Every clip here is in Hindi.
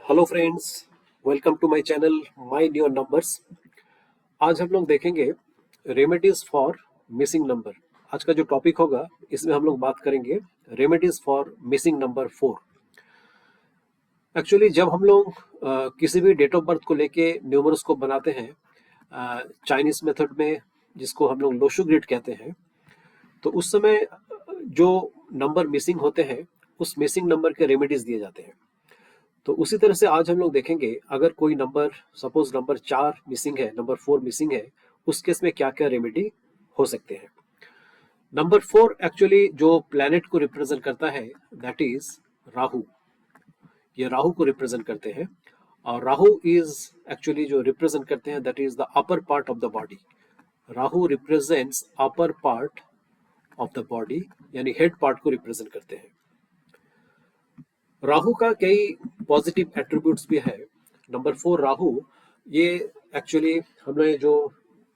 Hello friends, welcome to my channel my new numbers. आज हम लोग देखेंगे रेमेडीज फॉर मिसिंग नंबर। आज का जो टॉपिक होगा इसमें हम लोग बात करेंगे remedies for missing number 4। Actually जब हम लोग किसी भी डेट ऑफ बर्थ को लेके न्यूमरल्स को बनाते हैं चाइनीज मेथड में, जिसको हम लोग लोशु ग्रिड कहते हैं, तो उस समय जो नंबर मिसिंग होते हैं उस मिसिंग नंबर के रेमेडीज दिए जाते हैं। तो उसी तरह से आज हम लोग देखेंगे अगर कोई नंबर, सपोज नंबर 4 मिसिंग है, नंबर 4 मिसिंग है, उस केस में क्या क्या रेमेडी हो सकते हैं। नंबर 4 एक्चुअली जो प्लैनेट को रिप्रेजेंट करता है दैट इज राहु। ये राहु को रिप्रेजेंट करते हैं और राहु इज एक्चुअली जो रिप्रेजेंट करते हैं that is the upper part of the body. Rahu represents upper part of the body, यानी हेड पार्ट को रिप्रेजेंट करते हैं। राहु का कई पॉजिटिव एट्रीब्यूट्स भी है। नंबर 4 राहु, ये एक्चुअली हमें जो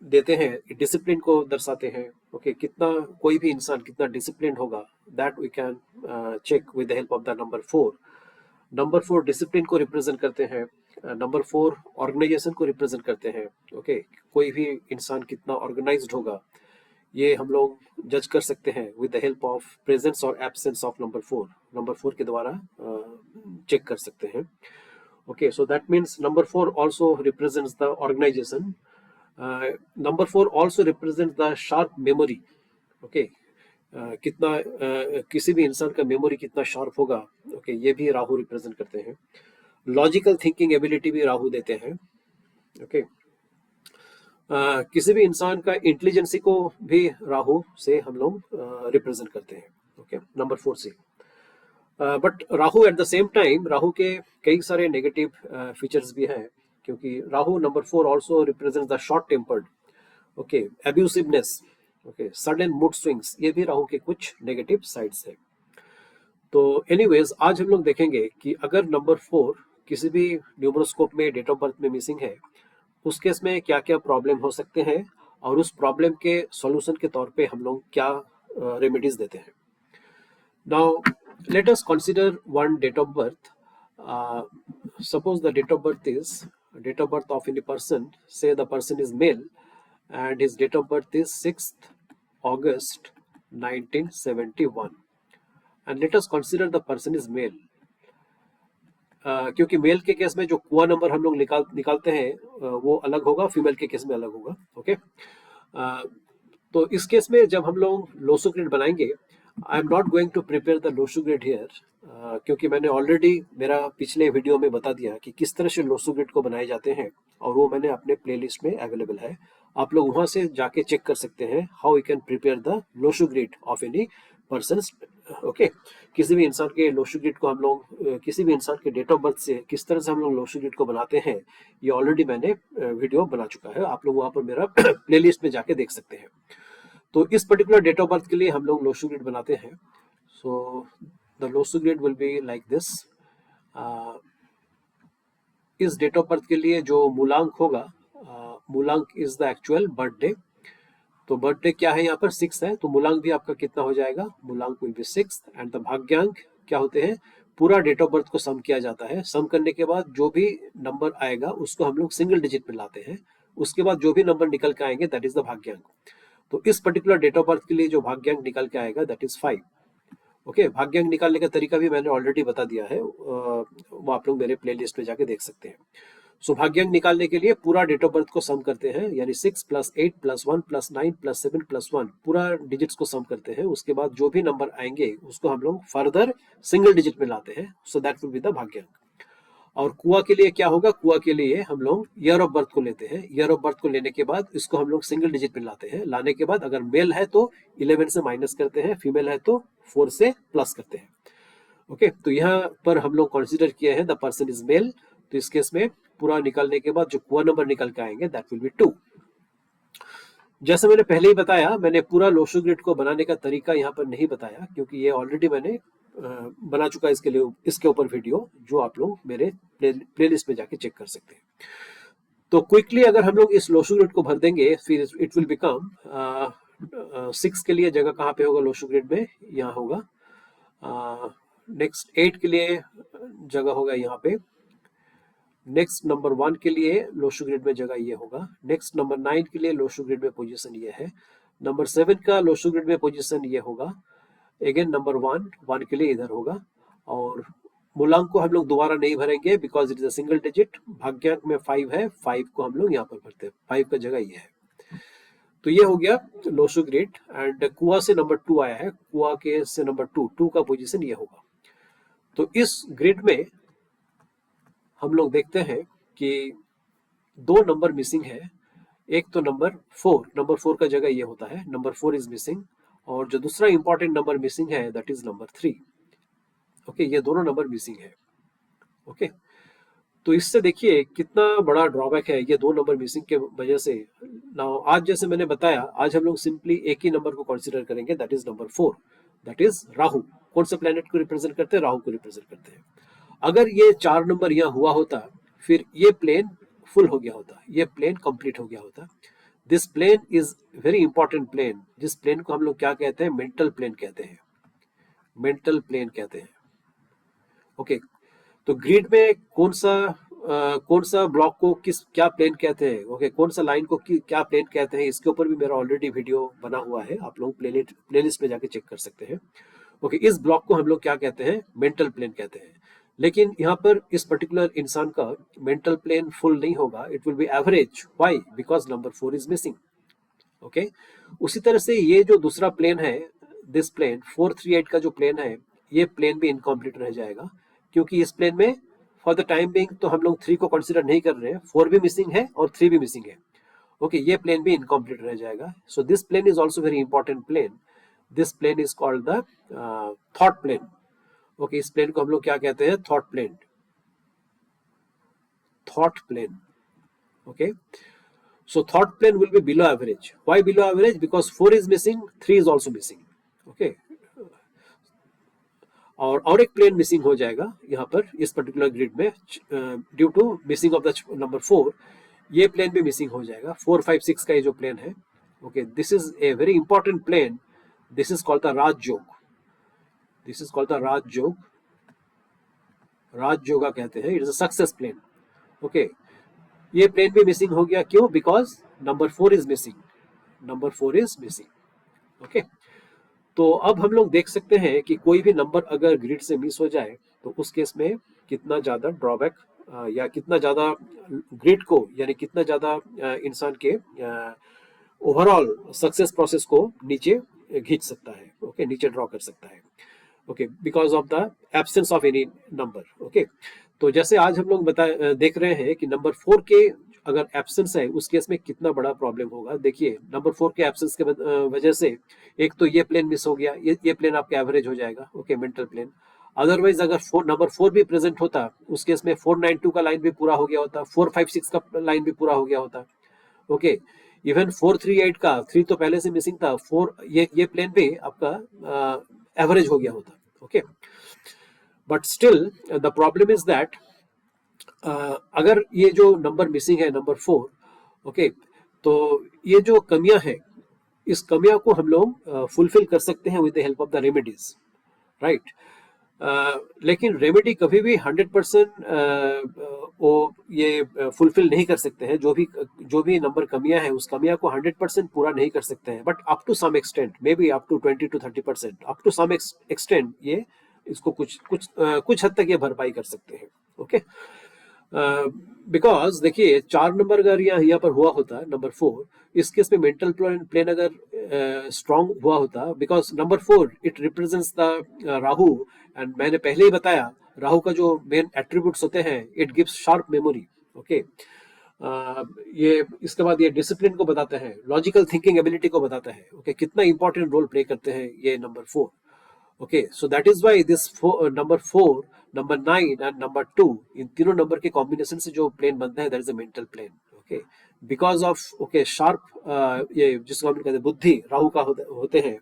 देते हैं डिसिप्लिन को दर्शाते हैं। ओके, कितना कोई भी इंसान कितना डिसिप्लिन होगा that we can check with the help of the number 4। Number 4 discipline को रिप्रेजेंट करते हैं। नंबर 4 ऑर्गेनाइजेशन को रिप्रेजेंट करते हैं। ओके, कोई भी इंसान कितना ऑर्गेनाइज्ड होगा ये हम लोग जज कर सकते हैं with the help of presence और एब्सेंस ऑफ नंबर 4। नंबर 4 के द्वारा चेक कर सकते हैं। Okay, so that means number 4 also represents the organization. Number 4 also represent the sharp memory. Okay, कितना किसी भी इंसान का मेमोरी कितना शार्प होगा, ओके, ये भी राहु रिप्रेजेंट करते हैं। लॉजिकल थिंकिंग एबिलिटी भी राहु देते हैं। ओके, किसी भी इंसान का इंटेलिजेंसी को भी राहु से हम लोग रिप्रेजेंट करते हैं। ओके, नंबर 4 से। But Rahu at the same time, Rahu के कई सारे नेगेटिव फीचर्स भी हैं, क्योंकि Rahu number 4 also represent the short tempered. Okay, abusiveness, okay, sudden mood swings, ये भी राहु के कुछ नेगेटिव साइड्स है। तो एनीवेज आज हम लोग देखेंगे कि अगर नंबर 4 किसी भी न्यूमरोस्कोप में डेट ऑफ बर्थ में मिसिंग है, उस केस में क्या क्या प्रॉब्लम हो सकते हैं और उस प्रॉब्लम के सॉल्यूशन के तौर पे हम लोग क्या रेमेडीज देते हैं। Now let us consider one date of birth. Suppose the date of birth is date of birth of any person. Say the person is male and his date of birth is 6th August 1971. And let us consider the person is male. क्योंकि मेल के केस में जो कुआ नंबर हम लोग निकालते हैं वो अलग होगा, फीमेल के केस में अलग होगा। ओके, तो इस केस में जब हम लोग लोसो ग्रिड बनाएंगे, I am not going to prepare the Lo Shu grid here, क्योंकि मैंने ऑलरेडी मेरा पिछले वीडियो में बता दिया कि किस तरह से लोसो ग्रिड को बनाए जाते हैं और वो मैंने अपने प्लेलिस्ट में अवेलेबल है। आप लोग वहां से जाके चेक कर सकते हैं how you can prepare the Lo Shu grid of any person. Okay, किसी भी इंसान के लोशु ग्रिड को हम लोग किसी भी इंसान के डेट ऑफ बर्थ से किस तरह से हम लोग लोशु ग्रिड को बनाते हैं, ये ऑलरेडी मैंने वीडियो बना चुका है। आप लोग वहां पर मेरा प्लेलिस्ट में जाके देख सकते हैं। तो इस पर्टिकुलर डेट ऑफ बर्थ के लिए हम लोग लोशु ग्रिड बनाते हैं। So the Lo Shu grid will be like this. इस डेट ऑफ बर्थ के लिए जो मूलांक होगा, मूलांक इज द एक्चुअल बर्थडे। तो बर्थडे क्या है, यहाँ पर 6 है, तो मूलांक भी आपका कितना हो जाएगा, मूलांक विल बी 6। एंड द भाग्यांक क्या होते हैं, पूरा डेट ऑफ बर्थ को सम किया जाता है। सम करने के बाद जो भी नंबर आएगा उसको हम लोग सिंगल डिजिट में लाते हैं। उसके बाद जो भी नंबर निकल के आएंगे दैट इज द भाग्यांक। तो इस पर्टिकुलर डेट ऑफ बर्थ के लिए जो भाग्यांक निकल के आएगा दैट इज 5। ओके, भाग्यांक निकालने का तरीका भी मैंने ऑलरेडी बता दिया है, वो आप लोग मेरे प्लेलिस्ट में जाके देख सकते हैं। सो भाग्यांक निकालने के लिए पूरा डेट ऑफ बर्थ को सम करते हैं, यानी 6 + 8 + 1 + 9 + 7 + 1 पूरा डिजिट्स को सम करते हैं। उसके बाद जो भी नंबर आएंगे उसको हम लोग फर्दर सिंगल डिजिट में लाते हैं। So that will be the भाग्यांक। और कुआ के लिए क्या होगा, कुआ के लिए हम लोग ईयर ऑफ बर्थ को लेते हैं। ईयर ऑफ बर्थ को लेने के बाद इसको हम लोग सिंगल डिजिट में लाते हैं। लाने के बाद अगर मेल है तो 11 से माइनस करते हैं, फीमेल है तो 4 से प्लस करते हैं। ओके, तो यहाँ पर हम लोग कंसीडर किए हैं द पर्सन इज मेल। तो इस केस में पूरा निकालने के बाद जो कुआ नंबर निकल के आएंगे दैट विल बी 2। जैसे मैंने पहले ही बताया, मैंने पूरा लोशो ग्रिड को बनाने का तरीका यहाँ पर नहीं बताया, क्योंकि ये ऑलरेडी मैंने बना चुका है इसके लिए, इसके ऊपर वीडियो, जो आप लोग मेरे प्लेलिस्ट में जाके चेक कर सकते हैं। तो क्विकली अगर हम लोग इस लोशो ग्रिड को भर देंगे, फिर इट विल बिकम 6 के लिए जगह कहाँ पे होगा लोशो ग्रिड में, यहाँ होगा। नेक्स्ट 8 के लिए जगह होगा यहाँ पे। नेक्स्ट नंबर 1 के लिए लोशो ग्रिड में जगह ये होगा, नेक्स्ट नंबर 9 के लिए लोशो ग्रिड में पोजीशन ये है, नंबर 7 का लोशो ग्रिड में पोजीशन ये होगा, अगेन नंबर 1 के लिए इधर होगा, और मूलांक को हम लोग दोबारा नहीं भरेंगे because it is a single digit, भाग्यांक में 5 है, 5 को हम लोग यहाँ पर भरते हैं, 5 का जगह ये है। तो ये हो गया लोशो ग्रिड, एंड कुआ से नंबर 2 आया है, कुआ के से नंबर 2 का पोजीशन ये होगा। तो इस ग्रिड में हम लोग देखते हैं कि 2 नंबर मिसिंग है, एक तो नंबर 4 का जगह ये होता है, नंबर 4 इज मिसिंग, और जो दूसरा इंपॉर्टेंट नंबर मिसिंग है दैट इज नंबर 3। ओके, ये दोनों नंबर मिसिंग है। ओके, तो इससे देखिए कितना बड़ा ड्रॉबैक है ये 2 नंबर मिसिंग के वजह से। नाउ आज जैसे मैंने बताया, आज हम लोग सिंपली एक ही नंबर को कंसीडर करेंगे, that is number 4, that is Rahu. कौन सा प्लेनेट को रिप्रेजेंट करते हैं? राहु को रिप्रेजेंट करते हैं। अगर ये 4 नंबर यहाँ हुआ होता, फिर ये प्लेन फुल हो गया होता, ये प्लेन कंप्लीट हो गया होता। This plane is very important plane, जिस प्लेन को हम लोग क्या कहते हैं? मेंटल प्लेन कहते हैं, मेंटल प्लेन कहते हैं। ओके, तो ग्रिड में कौन सा ब्लॉक को क्या प्लेन कहते हैं? ओके, कौन सा लाइन को क्या प्लेन कहते हैं? इसके ऊपर भी मेरा ऑलरेडी वीडियो बना हुआ है, आप लोग प्लेलिस्ट पे जाके चेक कर सकते हैं। ओके, इस ब्लॉक को हम लोग क्या कहते हैं? मेंटल प्लेन कहते हैं। लेकिन यहाँ पर इस पर्टिकुलर इंसान का मेंटल प्लेन फुल नहीं होगा, it will be average. Why? Because number 4 is missing. Okay, उसी तरह से ये जो दूसरा प्लेन है, दिस प्लेन 438 का जो प्लेन है, ये प्लेन भी इनकम्प्लीट रह जाएगा, क्योंकि इस प्लेन में फॉर द टाइम बिंग तो हम लोग 3 को कंसीडर नहीं कर रहे हैं, 4 भी मिसिंग है और 3 भी मिसिंग है। ओके, ये प्लेन भी इनकम्प्लीट रह जाएगा। So this plane is also very important plane. This plane is called the thought plane. Okay, इस प्लेन को हम लोग क्या कहते हैं? Thought plane, thought plane. Okay, so thought plane will be below average. Why below average? Because 4 is missing, 3 is also missing. Okay, और एक प्लेन मिसिंग हो जाएगा यहाँ पर इस पर्टिकुलर ग्रिड में, due to missing of the number 4, ये प्लेन भी मिसिंग हो जाएगा। 4, 5, 6 का ये जो प्लेन है, okay, this is a very important plane, this is called the Rajyog, this is called the Rajyog, Rajyoga कहते हैं, it is a success plane. Okay, ये प्लेन भी मिसिंग हो गया, क्यों? Because number 4 is missing, number 4 is missing. Okay, तो अब हम लोग देख सकते हैं कि कोई भी नंबर अगर ग्रिड से मिस हो जाए तो उस केस में कितना ज्यादा ड्रॉबैक या कितना ज्यादा ग्रिड को, यानी कितना ज्यादा इंसान के ओवरऑल सक्सेस प्रोसेस को नीचे खींच सकता है। ओके, नीचे ड्रॉ कर सकता है। Okay, because of the absence of any number. Okay, तो जैसे आज हम लोग देख रहे हैं कि नंबर 4 के अगर एब्सेंस है, उस केस में कितना बड़ा प्रॉब्लम होगा। देखिए, नंबर 4 के एब्सेंस के वजह से एक तो ये प्लेन मिस हो गया, ये प्लेन आपका एवरेज हो जाएगा। Okay, mental plane. अदरवाइज अगर नंबर 4 भी प्रेजेंट होता, उस केस में 492 का लाइन भी पूरा हो गया होता, 456 का लाइन भी पूरा हो गया होता। ओके, इवन 438 का 3 तो पहले से मिसिंग था, 4 ये प्लेन भी आपका एवरेज हो गया होता। Okay, but still the problem is that अगर ये जो नंबर मिसिंग है, नंबर 4, ओके, तो ये जो कमियां हैं, इस कमियां को हम लोग फुलफिल कर सकते हैं with the help of the remedies, right. लेकिन रेमेडी कभी भी 100% वो ये फुलफिल नहीं कर सकते हैं। जो भी नंबर कमियां हैं, उस कमियां को 100% पूरा नहीं कर सकते हैं, but up to some extent, may be up to 20 to 30%, up to some extent ये इसको कुछ हद तक ये भरपाई कर सकते हैं। ओके, बिकॉज देखिए, 4 नंबर अगर यहाँ पर हुआ होता, नंबर 4, इस केस में मेंटल प्लेन अगर स्ट्रांग हुआ होता, because number 4 it represents the Rahu, and मैंने पहले ही बताया राहु का जो मेन एट्रीब्यूट्स होते हैं, it gives sharp memory. Okay, ये इसके बाद ये डिसिप्लिन को बताते हैं, लॉजिकल थिंकिंग एबिलिटी को बताता है। ओके, कितना इंपॉर्टेंट रोल प्ले करते हैं ये number 4। Okay, so that is why this number 4, number 9 and number 2, इन तीनों नंबर के कॉम्बिनेशन से जो प्लेन बनता है, that is a mental plane. Okay, because of okay sharp ये जिसको हम कहते हैं बुद्धि राहु का होते हैं।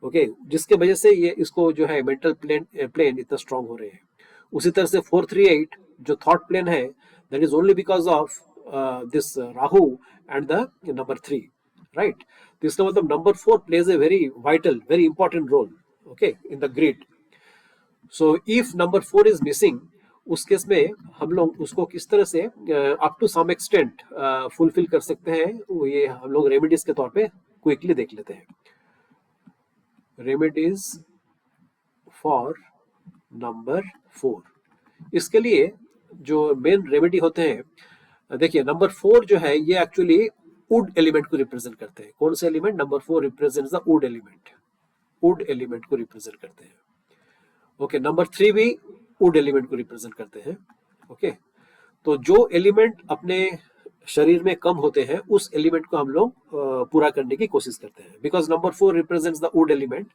ओके, जिसके वजह से ये इसको जो है मेंटल प्लेन इतना स्ट्रांग हो रहे हैं। उसी तरह से 438 जो थॉट प्लेन है, that is only because of this Rahu and the number 3, right. तो इसका मतलब number 4 plays a very vital, very important role, okay, in the grid. So if number 4 is missing, उस केस में हम लोग उसको किस तरह से up to some extent fulfil कर सकते हैं, वो ये हम लोग रेमेडीज के तौर पे क्विकली देख लेते हैं। रेमेडीज फॉर नंबर 4, इसके लिए जो मेन रेमेडी होते हैं, देखिए नंबर 4 जो है ये एक्चुअली वुड एलिमेंट को रिप्रेजेंट करते हैं। कौन से element? Number 4 represents the wood element, would element को रिप्रेजेंट करते हैं। ओके, नंबर 3 भी वुड एलिमेंट को रिप्रेजेंट करते हैं। ओके, तो जो एलिमेंट अपने शरीर में कम होते हैं उस एलिमेंट को हम लोग पूरा करने की कोशिश करते हैं, because number 4 represents the wood element.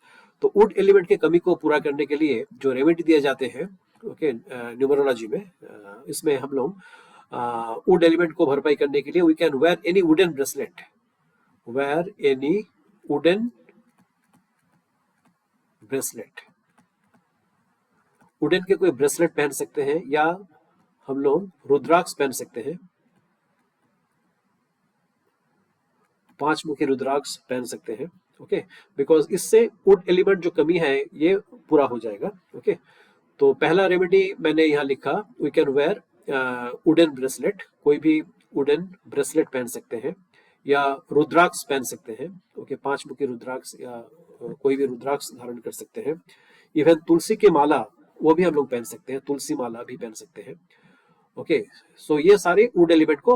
तो वुड एलिमेंट की कमी को पूरा करने के लिए जो रेमेडी दिए जाते हैं, ओके, न्यूमरोलॉजी में, इसमें हम लोग वुड एलिमेंट को भरपाई करने के लिए we can wear any wooden bracelet, wear any wooden bracelet, wooden के कोई ब्रेसलेट पहन सकते हैं, या हम लोग रुद्राक्ष पहन सकते हैं, 5 मुखी रुद्राक्ष पहन सकते हैं। ओके, बिकॉज इससे वुड एलिमेंट जो कमी है ये पूरा हो जाएगा। ओके, तो पहला रेमेडी मैंने यहाँ लिखा, we can wear wooden bracelet, कोई भी वुडन ब्रेसलेट पहन सकते हैं, या रुद्राक्ष पहन सकते हैं। ओके, 5 मुखी रुद्राक्ष या कोई भी रुद्राक्ष धारण कर सकते हैं। इवन तुलसी की माला वो भी हम लोग पहन सकते हैं, तुलसी माला भी पहन सकते हैं। ओके, सो ये सारे वुड एलिमेंट को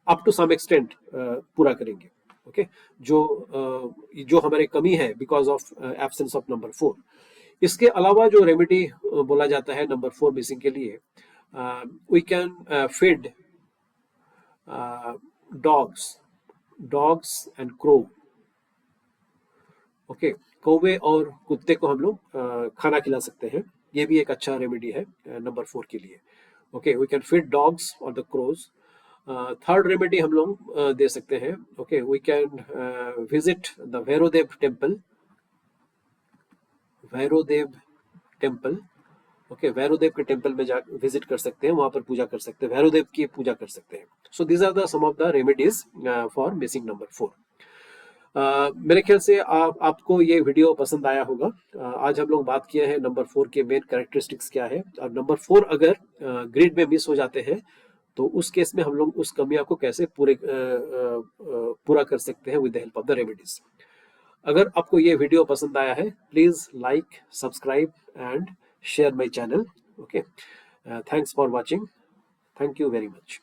अप टू सम एक्सटेंट पूरा करेंगे। ओके, जो हमारे कमी है because of absence of number 4। इसके अलावा जो रेमेडी बोला जाता है नंबर 4 मिसिंग के लिए, we can feed dogs and crow. Okay, कौवे और कुत्ते को हम लोग खाना खिला सकते हैं, ये भी एक अच्छा रेमेडी है नंबर 4 के लिए। Okay, we can feed dogs और द क्रोज। थर्ड रेमेडी हम लोग दे सकते हैं। Okay, we can visit the Bhairavdev temple, Bhairavdev temple. Okay, Bhairavdev के टेम्पल में जा विजिट कर सकते हैं, वहां पर पूजा कर सकते हैं, भैरवदेव की पूजा कर सकते हैं। So these are the some of the remedies for missing number 4। मेरे ख्याल से आपको ये वीडियो पसंद आया होगा। आज हम लोग बात किए हैं नंबर 4 के मेन कैरेक्टरिस्टिक्स क्या है, और नंबर 4 अगर ग्रिड में मिस हो जाते हैं तो उस केस में हम लोग उस कमियां को कैसे पूरा कर सकते हैं with the help of the remedies. अगर आपको ये वीडियो पसंद आया है, please like, subscribe and share my channel. Okay, thanks for watching. Thank you very much.